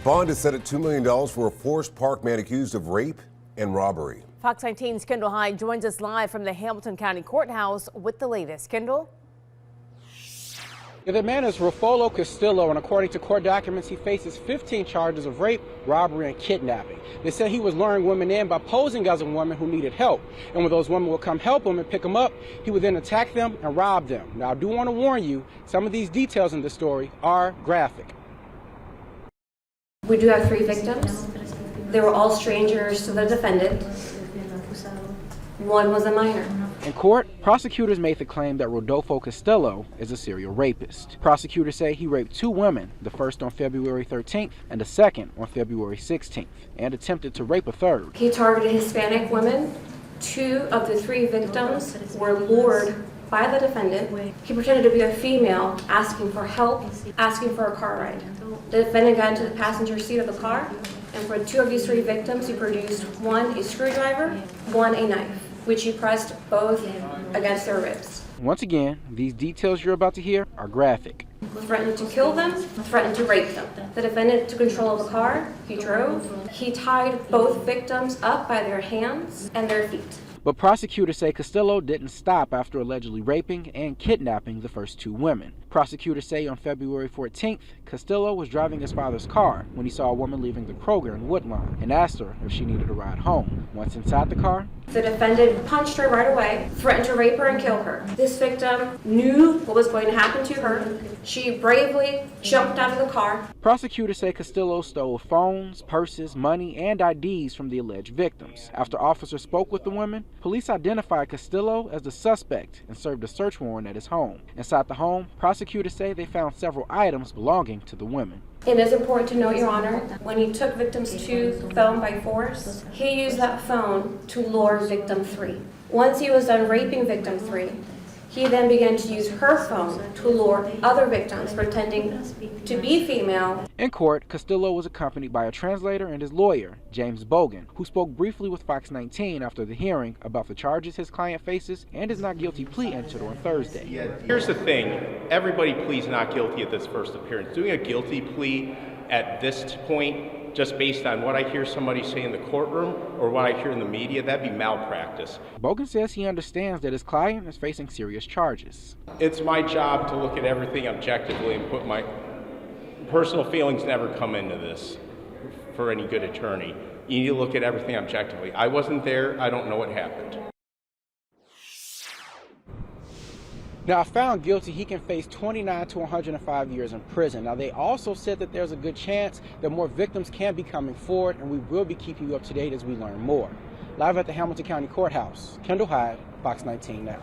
Bond is set at $2 million for a Forest Park man accused of rape and robbery. Fox 19's Kendall Hyde joins us live from the Hamilton County Courthouse with the latest. Kendall? The man is Rufolo Castillo, and according to court documents, he faces 15 charges of rape, robbery, and kidnapping. They said he was luring women in by posing as a woman who needed help. And when those women would come help him and pick him up, he would then attack them and rob them. Now, I do want to warn you, some of these details in the story are graphic. We do have 3 victims. They were all strangers to the defendant. One was a minor. In court, prosecutors made the claim that Rodolfo Castillo is a serial rapist. Prosecutors say he raped 2 women, the first on February 13th and the second on February 16th, and attempted to rape a third. He targeted Hispanic women. 2 of the 3 victims were lured by the defendant. He pretended to be a female, asking for help, asking for a car ride. The defendant got into the passenger seat of the car, and for 2 of these 3 victims, he produced 1 a screwdriver, 1 a knife, which he pressed both against their ribs. Once again, these details you're about to hear are graphic. Threatened to kill them, threatened to rape them. The defendant took control of the car, he drove. He tied both victims up by their hands and their feet. But prosecutors say Castillo didn't stop after allegedly raping and kidnapping the first 2 women. Prosecutors say on February 14th, Castillo was driving his father's car when he saw a woman leaving the Kroger in Woodlawn and asked her if she needed a ride home. Once inside the car, the defendant punched her right away, threatened to rape her and kill her. This victim knew what was going to happen to her. She bravely jumped out of the car. Prosecutors say Castillo stole phones, purses, money, and IDs from the alleged victims. After officers spoke with the women, police identified Castillo as the suspect and served a search warrant at his home. Inside the home, prosecutors say they found several items belonging to the women. It is important to note, Your Honor, when he took victims 2 phone by force, he used that phone to lure victim 3. Once he was done raping victim 3, he then began to use her phone to lure other victims, pretending to be female. In court, Castillo was accompanied by a translator and his lawyer, James Bogan, who spoke briefly with Fox 19 after the hearing about the charges his client faces and his not guilty plea entered on Thursday. Here's the thing, everybody pleads not guilty at this first appearance. Doing a guilty plea at this point, just based on what I hear somebody say in the courtroom or what I hear in the media, that'd be malpractice. Bogan says he understands that his client is facing serious charges. It's my job to look at everything objectively and put my personal feelings never come into this for any good attorney. You need to look at everything objectively. I wasn't there, I don't know what happened. Now, if found guilty, he can face 29 to 105 years in prison. Now, they also said that there's a good chance that more victims can be coming forward, and we will be keeping you up to date as we learn more. Live at the Hamilton County Courthouse, Kendall Hyde, Fox 19 Now.